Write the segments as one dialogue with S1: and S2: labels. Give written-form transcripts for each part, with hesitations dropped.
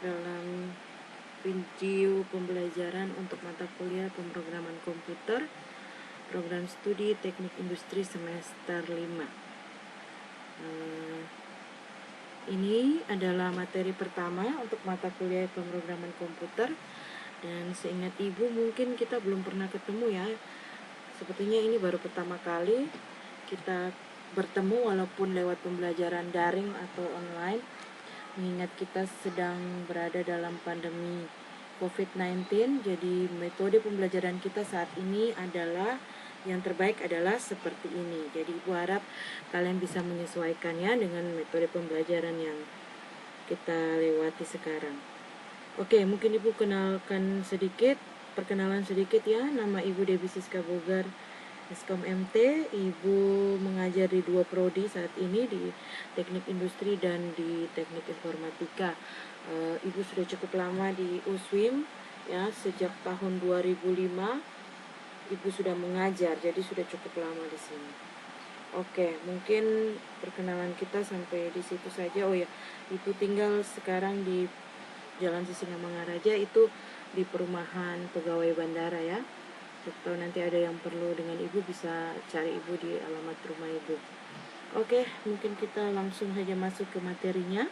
S1: dalam video pembelajaran untuk mata kuliah pemrograman komputer program studi teknik industri semester 5. Ini adalah materi pertama untuk mata kuliah pemrograman komputer, dan seingat ibu mungkin kita belum pernah ketemu ya. Sepertinya ini baru pertama kali kita bertemu walaupun lewat pembelajaran daring atau online, mengingat kita sedang berada dalam pandemi COVID-19. Jadi metode pembelajaran kita saat ini adalah yang terbaik adalah seperti ini. Jadi ibu harap kalian bisa menyesuaikannya dengan metode pembelajaran yang kita lewati sekarang. Oke, mungkin ibu perkenalan sedikit ya. Nama ibu Debbie Siska Bogar, Eskom MT. Ibu mengajar di 2 prodi saat ini, di teknik industri dan di teknik informatika. Ibu sudah cukup lama di USWIM ya, sejak tahun 2005 ibu sudah mengajar, jadi sudah cukup lama di sini. Oke, mungkin perkenalan kita sampai di situ saja. Oh ya, ibu tinggal sekarang di Jalan Sisingamangaraja, itu di perumahan pegawai bandara ya. Atau nanti ada yang perlu dengan ibu bisa cari ibu di alamat rumah ibu. Oke, mungkin kita langsung saja masuk ke materinya.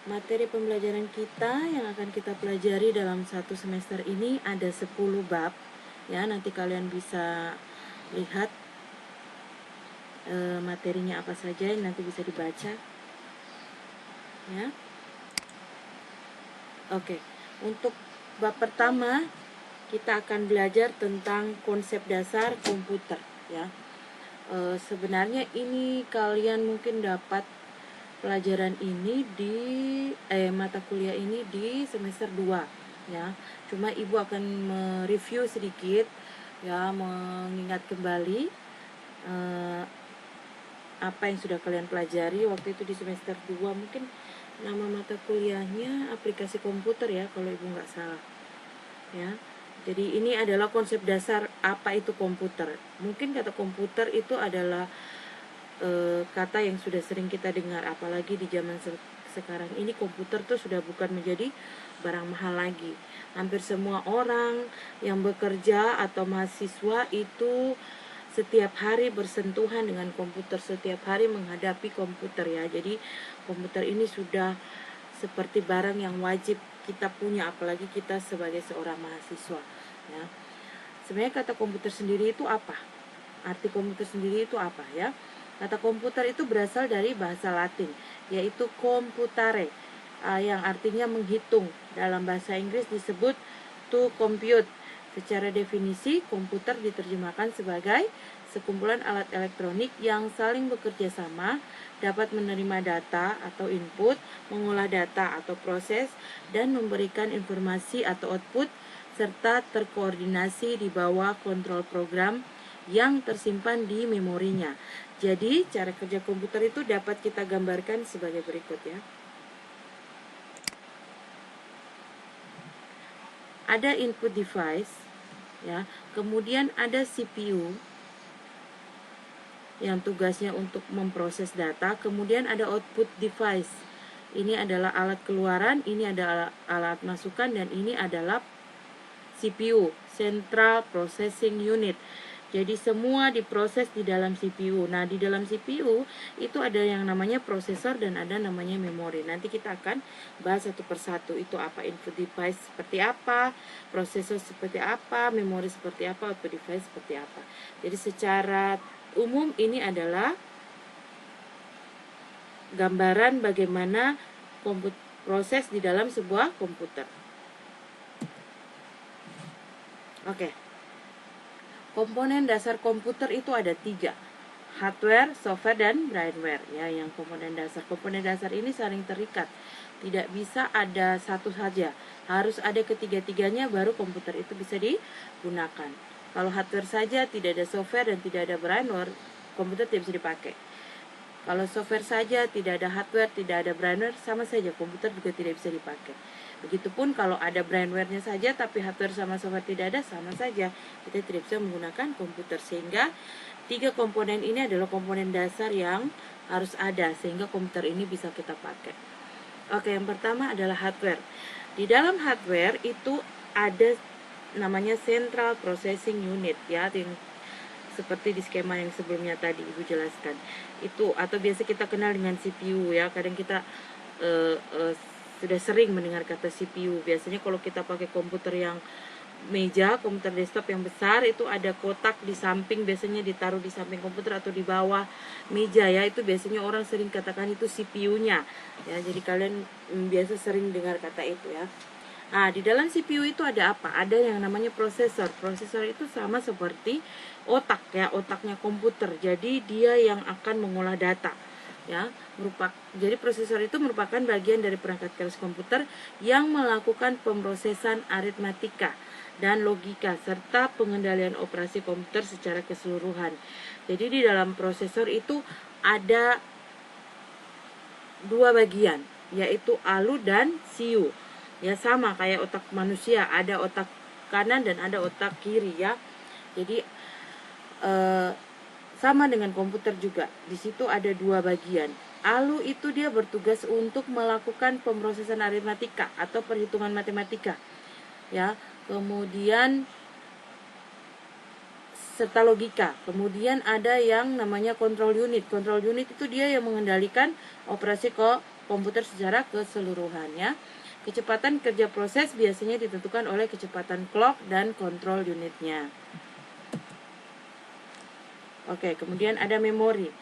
S1: Materi pembelajaran kita yang akan kita pelajari dalam satu semester ini ada 10 bab ya. Nanti kalian bisa lihat materinya apa saja, nanti bisa dibaca ya. Oke, untuk bab pertama kita akan belajar tentang konsep dasar komputer ya. Sebenarnya ini kalian mungkin dapat pelajaran ini di mata kuliah ini di semester 2 ya. Cuma ibu akan mereview sedikit ya, mengingat kembali apa yang sudah kalian pelajari waktu itu di semester 2. Mungkin nama mata kuliahnya aplikasi komputer ya kalau ibu nggak salah ya. Jadi ini adalah konsep dasar apa itu komputer. Mungkin kata komputer itu adalah kata yang sudah sering kita dengar, apalagi di zaman sekarang ini komputer tuh sudah bukan menjadi barang mahal lagi. Hampir semua orang yang bekerja atau mahasiswa itu setiap hari bersentuhan dengan komputer, setiap hari menghadapi komputer ya. Jadi komputer ini sudah seperti barang yang wajib kita punya, apalagi kita sebagai seorang mahasiswa ya. Sebenarnya kata komputer sendiri itu apa? Arti komputer sendiri itu apa ya? Kata komputer itu berasal dari bahasa Latin, yaitu computare, yang artinya menghitung. Dalam bahasa Inggris disebut to compute. Secara definisi, komputer diterjemahkan sebagai sekumpulan alat elektronik yang saling bekerja sama, dapat menerima data atau input, mengolah data atau proses, dan memberikan informasi atau output, serta terkoordinasi di bawah kontrol program yang tersimpan di memorinya. Jadi, cara kerja komputer itu dapat kita gambarkan sebagai berikut ya. Ada input device ya, kemudian ada CPU yang tugasnya untuk memproses data, kemudian ada output device. Ini adalah alat keluaran, ini adalah alat masukan, dan ini adalah CPU, Central Processing Unit. Jadi semua diproses di dalam CPU. Nah, di dalam CPU itu ada yang namanya prosesor dan ada namanya memori. Nanti kita akan bahas satu persatu. Itu apa, input device seperti apa, prosesor seperti apa, memori seperti apa, output device seperti apa. Jadi secara umum ini adalah gambaran bagaimana proses di dalam sebuah komputer. Oke. Komponen dasar komputer itu ada 3, hardware, software, dan brainware ya. Yang komponen dasar ini saling terikat, tidak bisa ada satu saja, harus ada ketiga-tiganya baru komputer itu bisa digunakan. Kalau hardware saja tidak ada software dan tidak ada brainware, komputer tidak bisa dipakai. Kalau software saja tidak ada hardware, tidak ada brainware, sama saja komputer juga tidak bisa dipakai. Begitupun kalau ada brandware-nya saja tapi hardware sama software tidak ada, sama saja kita tidak bisa menggunakan komputer. Sehingga 3 komponen ini adalah komponen dasar yang harus ada sehingga komputer ini bisa kita pakai. Oke, yang pertama adalah hardware. Di dalam hardware itu ada namanya Central Processing Unit ya, yang seperti di skema yang sebelumnya tadi Ibu jelaskan. Itu atau biasa kita kenal dengan CPU ya. Kadang kita sudah sering mendengar kata CPU. Biasanya kalau kita pakai komputer yang komputer desktop yang besar, itu ada kotak di samping, biasanya ditaruh di samping komputer atau di bawah meja ya. Itu biasanya orang sering katakan itu CPU-nya ya. Jadi kalian biasa sering dengar kata itu ya. Nah, di dalam CPU itu ada apa? Ada yang namanya prosesor. Prosesor itu sama seperti otak ya, otaknya komputer. Jadi dia yang akan mengolah data ya. Jadi prosesor itu merupakan bagian dari perangkat keras komputer yang melakukan pemrosesan aritmatika dan logika serta pengendalian operasi komputer secara keseluruhan. Jadi di dalam prosesor itu ada 2 bagian, yaitu ALU dan CU. Ya, sama kayak otak manusia, ada otak kanan dan ada otak kiri ya. Jadi sama dengan komputer juga. Di situ ada 2 bagian. ALU itu dia bertugas untuk melakukan pemrosesan aritmatika atau perhitungan matematika. Ya, kemudian serta logika. Kemudian ada yang namanya control unit. Control unit itu dia yang mengendalikan operasi komputer secara keseluruhan ya. Kecepatan kerja proses biasanya ditentukan oleh kecepatan clock dan control unitnya. Oke, kemudian ada memori.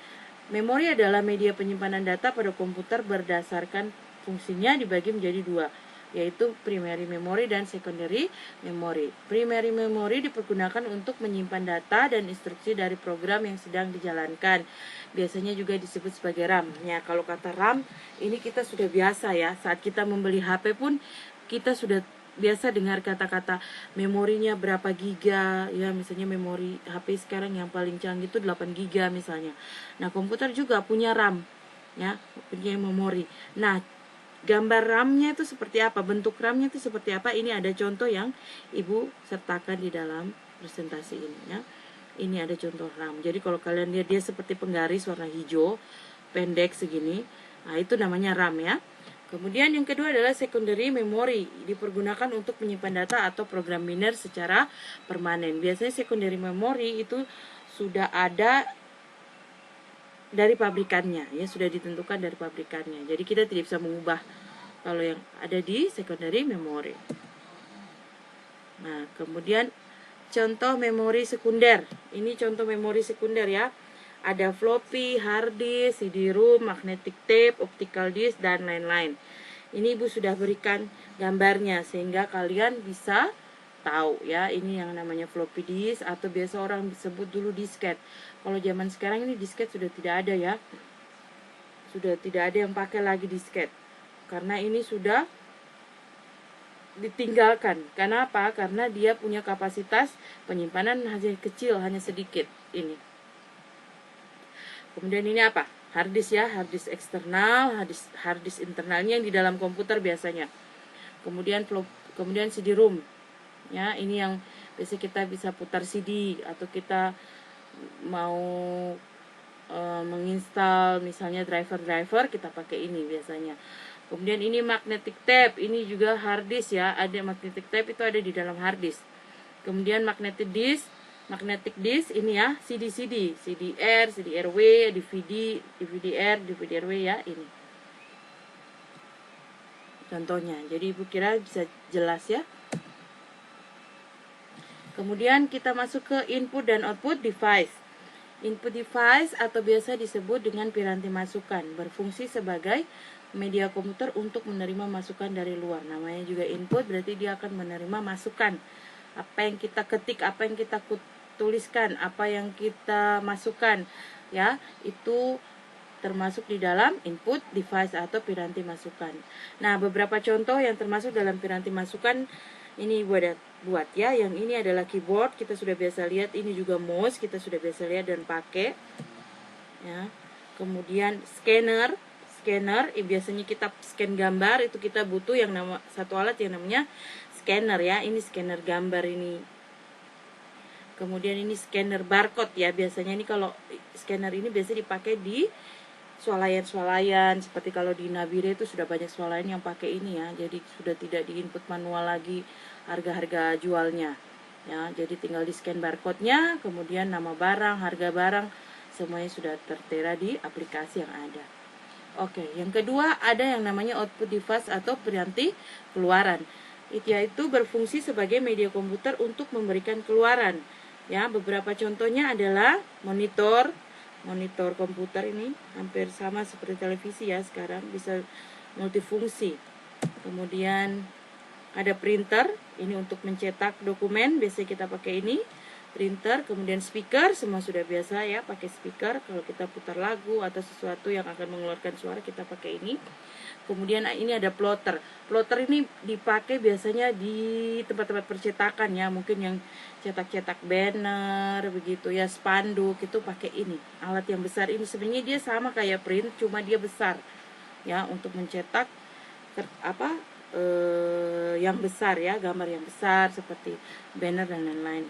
S1: Memori adalah media penyimpanan data pada komputer berdasarkan fungsinya dibagi menjadi 2, yaitu primary memory dan secondary memory. Primary memory dipergunakan untuk menyimpan data dan instruksi dari program yang sedang dijalankan. Biasanya juga disebut sebagai RAM. Ya, kalau kata RAM ini kita sudah biasa ya. Saat kita membeli HP pun kita sudah biasa dengar kata-kata memorinya berapa giga ya, misalnya memori HP sekarang yang paling canggih itu 8 giga misalnya. Nah, komputer juga punya RAM ya, punya memori. Nah, gambar RAM-nya itu seperti apa, bentuk RAM-nya itu seperti apa, ini ada contoh yang Ibu sertakan di dalam presentasi ini ya. Ini ada contoh RAM. Jadi kalau kalian lihat dia seperti penggaris warna hijau pendek segini, nah itu namanya RAM ya. Kemudian yang kedua adalah secondary memory, dipergunakan untuk menyimpan data atau program biner secara permanen. Biasanya secondary memory itu sudah ada dari pabrikannya ya, sudah ditentukan dari pabrikannya. Jadi kita tidak bisa mengubah kalau yang ada di secondary memory. Nah, kemudian contoh memori sekunder. Ini contoh memori sekunder ya. Ada floppy, hard disk, CD-ROM, magnetic tape, optical disk, dan lain-lain. Ini Ibu sudah berikan gambarnya sehingga kalian bisa tahu ya. Ini yang namanya floppy disk atau biasa orang sebut dulu disket. Kalau zaman sekarang ini disket sudah tidak ada ya. Sudah tidak ada yang pakai lagi disket. Karena ini sudah ditinggalkan. Kenapa? Karena dia punya kapasitas penyimpanan hanya kecil, hanya sedikit ini. Kemudian ini apa? Hard disk ya, hard disk eksternal, hard disk internalnya yang di dalam komputer biasanya. Kemudian CD-ROM. Ya, ini yang biasa kita bisa putar CD atau kita mau menginstal misalnya driver kita pakai ini biasanya. Kemudian ini magnetic tape, ini juga hard disk ya, ada magnetic tape itu ada di dalam hard disk. Kemudian magnetic disk ini ya, CD-R, CD-RW, DVD-R, DVD-RW ya, ini contohnya. Jadi Ibu kira bisa jelas ya. Kemudian kita masuk ke input dan output device. Input device atau biasa disebut dengan piranti masukan, berfungsi sebagai media komputer untuk menerima masukan dari luar. Namanya juga input, berarti dia akan menerima masukan. Apa yang kita ketik, apa yang kita tuliskan, apa yang kita masukkan ya, itu termasuk di dalam input device atau piranti masukan. Nah, beberapa contoh yang termasuk dalam piranti masukan ini buat ya. Yang ini adalah keyboard, kita sudah biasa lihat. Ini juga mouse, kita sudah biasa lihat dan pakai ya. Kemudian scanner scanner. Biasanya kita scan gambar itu kita butuh yang satu alat yang namanya scanner ya. Ini scanner gambar ini. Kemudian ini scanner barcode ya. Biasanya ini kalau scanner ini biasa dipakai di swalayan seperti kalau di Nabire itu sudah banyak swalayan yang pakai ini ya. Jadi sudah tidak diinput manual lagi harga-harga jualnya. Ya, jadi tinggal di scan barcode-nya, kemudian nama barang, harga barang, semuanya sudah tertera di aplikasi yang ada. Oke, yang kedua ada yang namanya output device atau piranti keluaran. Yaitu berfungsi sebagai media komputer untuk memberikan keluaran. Ya, beberapa contohnya adalah monitor komputer ini hampir sama seperti televisi ya sekarang, bisa multifungsi. Kemudian ada printer, ini untuk mencetak dokumen, biasanya kita pakai ini, printer. Kemudian speaker, semua sudah biasa ya pakai speaker. Kalau kita putar lagu atau sesuatu yang akan mengeluarkan suara, kita pakai ini. Kemudian ini ada plotter. Plotter ini dipakai biasanya di tempat-tempat percetakan ya, mungkin yang cetak-cetak banner begitu ya, spanduk itu pakai ini. Alat yang besar ini sebenarnya dia sama kayak print, cuma dia besar ya untuk mencetak yang besar ya, gambar yang besar seperti banner dan lain-lain.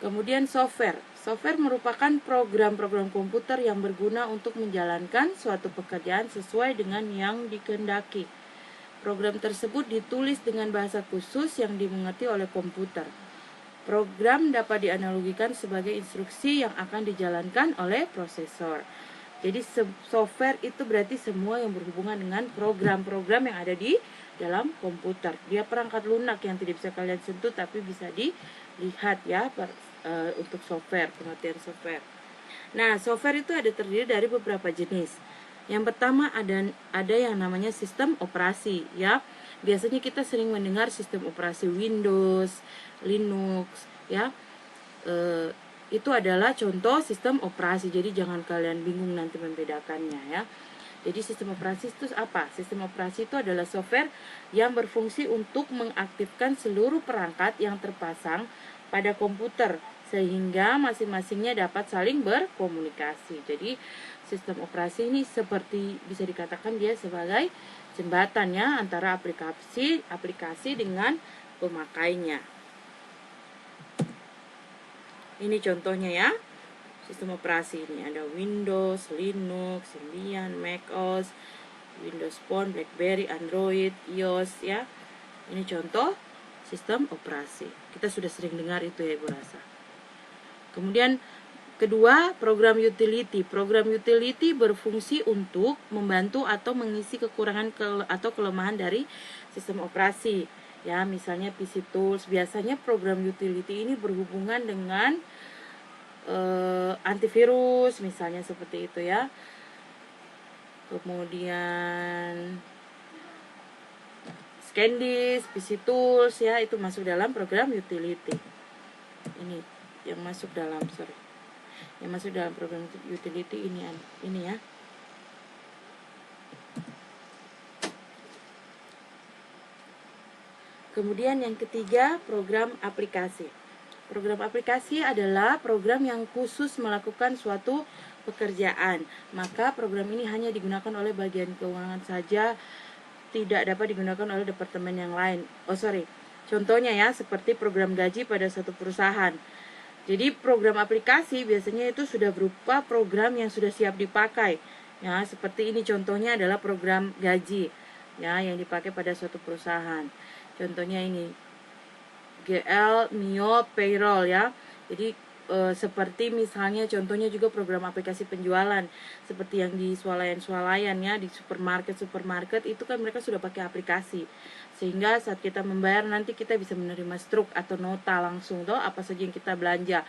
S1: Kemudian software. Software merupakan program-program komputer yang berguna untuk menjalankan suatu pekerjaan sesuai dengan yang dikehendaki. Program tersebut ditulis dengan bahasa khusus yang dimengerti oleh komputer. Program dapat dianalogikan sebagai instruksi yang akan dijalankan oleh prosesor. Jadi software itu berarti semua yang berhubungan dengan program-program yang ada di dalam komputer. Dia perangkat lunak yang tidak bisa kalian sentuh tapi bisa dilihat ya untuk software, pengertian software. Nah, software itu ada terdiri dari beberapa jenis. Yang pertama ada yang namanya sistem operasi ya. Biasanya kita sering mendengar sistem operasi Windows, Linux ya. Itu adalah contoh sistem operasi. Jadi jangan kalian bingung nanti membedakannya ya. Jadi sistem operasi itu apa? Sistem operasi itu adalah software yang berfungsi untuk mengaktifkan seluruh perangkat yang terpasang pada komputer sehingga masing-masingnya dapat saling berkomunikasi. Jadi sistem operasi ini seperti bisa dikatakan dia sebagai jembatan ya antara aplikasi dengan pemakainya. Ini contohnya ya. Sistem operasi ini ada Windows, Linux, Symbian, macOS, Windows Phone, BlackBerry, Android, iOS ya. Ini contoh sistem operasi. Kita sudah sering dengar itu ya Ibu rasa. Kemudian kedua, program utility. Program utility berfungsi untuk membantu atau mengisi kekurangan atau kelemahan dari sistem operasi. Ya, misalnya PC Tools. Biasanya program utility ini berhubungan dengan antivirus misalnya seperti itu ya. Kemudian ScanDisk, PC Tools ya, itu masuk dalam program utility. Ini yang masuk dalam program utility ini ya. Kemudian yang ketiga, program aplikasi. Program aplikasi adalah program yang khusus melakukan suatu pekerjaan. Maka program ini hanya digunakan oleh bagian keuangan saja, tidak dapat digunakan oleh departemen yang lain. Contohnya ya, seperti program gaji pada suatu perusahaan. Jadi program aplikasi biasanya itu sudah berupa program yang sudah siap dipakai. Ya, seperti ini contohnya adalah program gaji ya yang dipakai pada suatu perusahaan. Contohnya ini GL Mio Payroll ya. Jadi seperti misalnya contohnya juga program aplikasi penjualan seperti yang di swalayan ya, di supermarket itu kan mereka sudah pakai aplikasi. Sehingga saat kita membayar nanti kita bisa menerima struk atau nota langsung tuh apa saja yang kita belanja,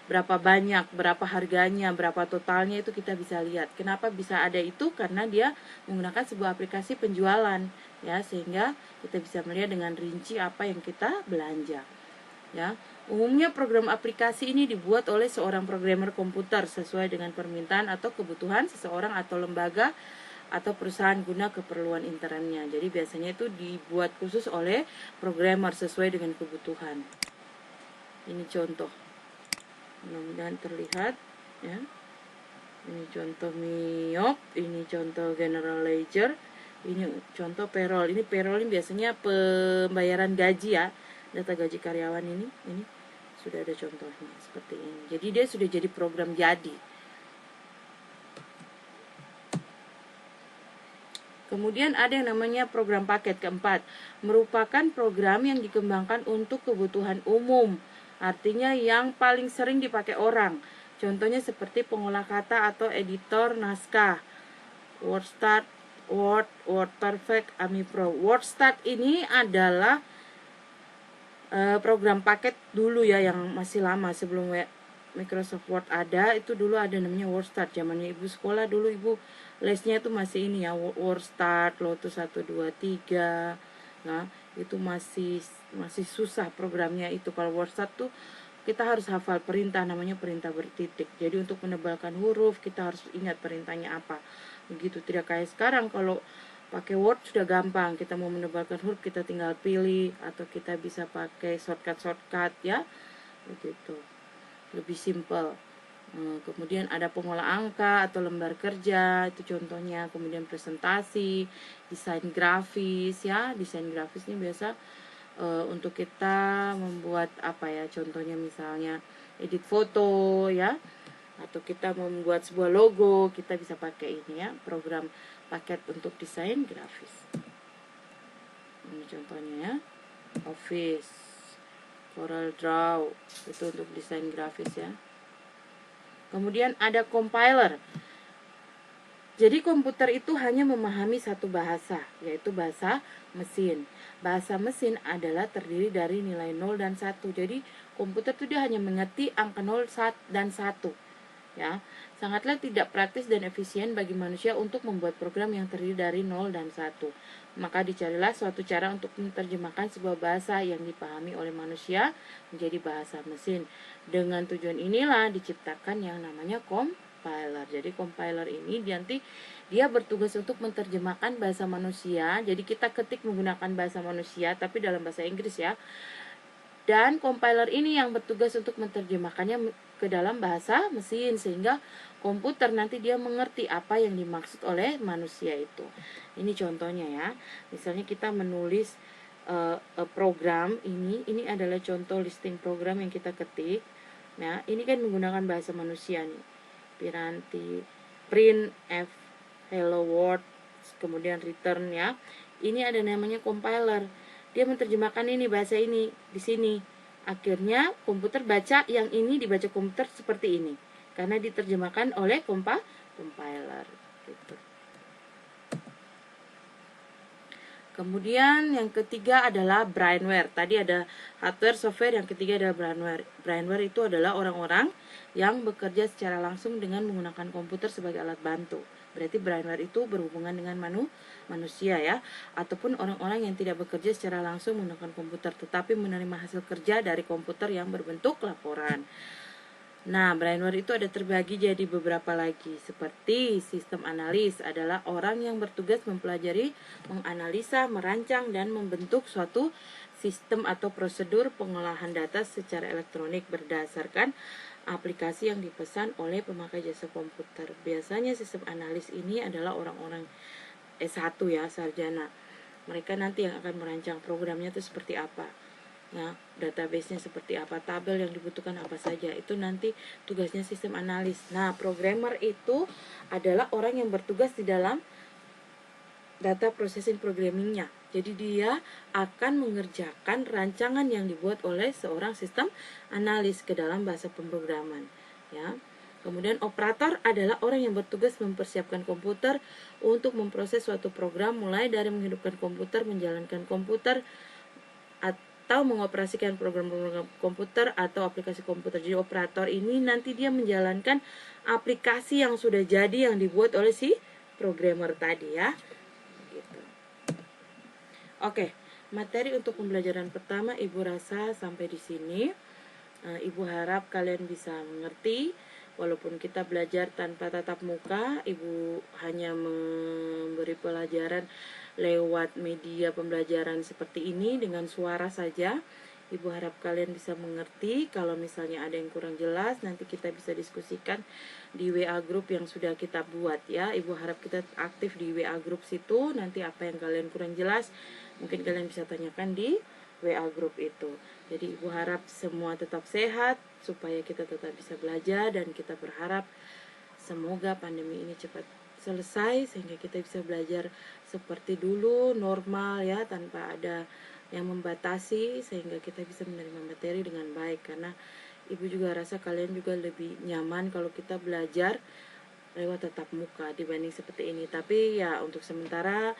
S1: berapa banyak, berapa harganya, berapa totalnya itu kita bisa lihat. Kenapa bisa ada itu? Karena dia menggunakan sebuah aplikasi penjualan ya, sehingga kita bisa melihat dengan rinci apa yang kita belanja. Ya, umumnya program aplikasi ini dibuat oleh seorang programmer komputer sesuai dengan permintaan atau kebutuhan seseorang atau lembaga atau perusahaan guna keperluan internetnya. Jadi biasanya itu dibuat khusus oleh programmer sesuai dengan kebutuhan. Ini contoh. Mudah-mudahan terlihat ya. Ini contoh MIOP, ini contoh General Ledger, ini contoh payroll. Ini payroll ini biasanya pembayaran gaji ya, data gaji karyawan ini sudah ada contohnya seperti ini. Jadi dia sudah jadi program jadi. Kemudian ada yang namanya program paket keempat, merupakan program yang dikembangkan untuk kebutuhan umum, artinya yang paling sering dipakai orang. Contohnya seperti pengolah kata atau editor naskah, WordStart, WordPerfect, AmiPro. WordStart ini adalah program paket dulu ya, yang masih lama sebelum Microsoft Word ada. Itu dulu ada namanya WordStart. Zamannya ibu sekolah dulu, ibu lesnya itu masih ini ya, WordStart, Lotus 123. Nah, itu masih susah programnya itu. Kalau WordStart tuh kita harus hafal perintah, namanya perintah bertitik. Jadi untuk menebalkan huruf kita harus ingat perintahnya apa. Begitu, tidak kayak sekarang kalau pakai Word sudah gampang. Kita mau menebalkan huruf kita tinggal pilih, atau kita bisa pakai shortcut ya. Begitu. Lebih simple. Kemudian ada pengolah angka atau lembar kerja, itu contohnya. Kemudian presentasi, desain grafis ya. Desain grafis ini biasa untuk kita membuat apa ya, contohnya misalnya edit foto ya, atau kita membuat sebuah logo, kita bisa pakai ini ya, program paket untuk desain grafis. Ini contohnya ya, Office, Corel Draw, itu untuk desain grafis ya. Kemudian ada compiler. Jadi komputer itu hanya memahami satu bahasa, yaitu bahasa mesin. Bahasa mesin adalah terdiri dari nilai 0 dan 1. Jadi komputer itu dia hanya mengerti angka 0 dan 1. Ya, sangatlah tidak praktis dan efisien bagi manusia untuk membuat program yang terdiri dari 0 dan 1. Maka dicarilah suatu cara untuk menerjemahkan sebuah bahasa yang dipahami oleh manusia menjadi bahasa mesin. Dengan tujuan inilah diciptakan yang namanya compiler. Jadi compiler ini nanti dia bertugas untuk menerjemahkan bahasa manusia. Jadi kita ketik menggunakan bahasa manusia tapi dalam bahasa Inggris ya. Dan compiler ini yang bertugas untuk menerjemahkannya ke dalam bahasa mesin, sehingga komputer nanti dia mengerti apa yang dimaksud oleh manusia itu. Ini contohnya ya. Misalnya kita menulis program ini adalah contoh listing program yang kita ketik. Nah, ini kan menggunakan bahasa manusia nih. Piranti, print, hello world, kemudian return ya. Ini ada namanya compiler. Dia menerjemahkan ini bahasa ini di sini. Akhirnya komputer baca yang ini, dibaca komputer seperti ini karena diterjemahkan oleh compiler gitu. Kemudian yang ketiga adalah brainware. Tadi ada hardware, software, yang ketiga adalah brainware. Brainware itu adalah orang-orang yang bekerja secara langsung dengan menggunakan komputer sebagai alat bantu. Berarti brainware itu berhubungan dengan manusia ya, ataupun orang-orang yang tidak bekerja secara langsung menggunakan komputer tetapi menerima hasil kerja dari komputer yang berbentuk laporan. Nah, brainware itu ada terbagi jadi beberapa lagi. Seperti sistem analis adalah orang yang bertugas mempelajari, menganalisa, merancang, dan membentuk suatu sistem atau prosedur pengolahan data secara elektronik berdasarkan aplikasi yang dipesan oleh pemakai jasa komputer. Biasanya sistem analis ini adalah orang-orang S1 ya, sarjana. Mereka nanti yang akan merancang programnya itu seperti apa. Nah, database-nya seperti apa, tabel yang dibutuhkan apa saja, itu nanti tugasnya sistem analis. Nah, programmer itu adalah orang yang bertugas di dalam data processing programmingnya. Jadi dia akan mengerjakan rancangan yang dibuat oleh seorang sistem analis ke dalam bahasa pemrograman. Ya. Kemudian operator adalah orang yang bertugas mempersiapkan komputer untuk memproses suatu program, mulai dari menghidupkan komputer, menjalankan komputer, atau mengoperasikan program-program komputer atau aplikasi komputer. Jadi operator ini nanti dia menjalankan aplikasi yang sudah jadi yang dibuat oleh si programmer tadi ya. Gitu. Oke, materi untuk pembelajaran pertama Ibu rasa sampai di sini. Ibu harap kalian bisa mengerti. Walaupun kita belajar tanpa tatap muka, Ibu hanya memberi pelajaran lewat media pembelajaran seperti ini dengan suara saja. Ibu harap kalian bisa mengerti. Kalau misalnya ada yang kurang jelas, nanti kita bisa diskusikan di WA group yang sudah kita buat ya. Ibu harap kita aktif di WA group situ. Nanti apa yang kalian kurang jelas, mungkin kalian bisa tanyakan di WA group itu. Jadi ibu harap semua tetap sehat, supaya kita tetap bisa belajar, dan kita berharap semoga pandemi ini cepat selesai sehingga kita bisa belajar seperti dulu, normal ya, tanpa ada yang membatasi, sehingga kita bisa menerima materi dengan baik. Karena ibu juga rasa kalian juga lebih nyaman kalau kita belajar lewat tatap muka dibanding seperti ini. Tapi ya untuk sementara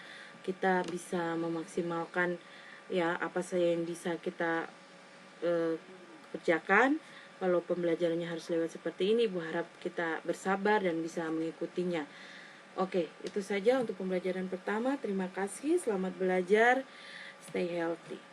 S1: kita bisa memaksimalkan ya apa saja yang bisa kita kerjakan. Kalau pembelajarannya harus lewat seperti ini, ibu harap kita bersabar dan bisa mengikutinya. Oke, itu saja untuk pembelajaran pertama. Terima kasih, selamat belajar, stay healthy.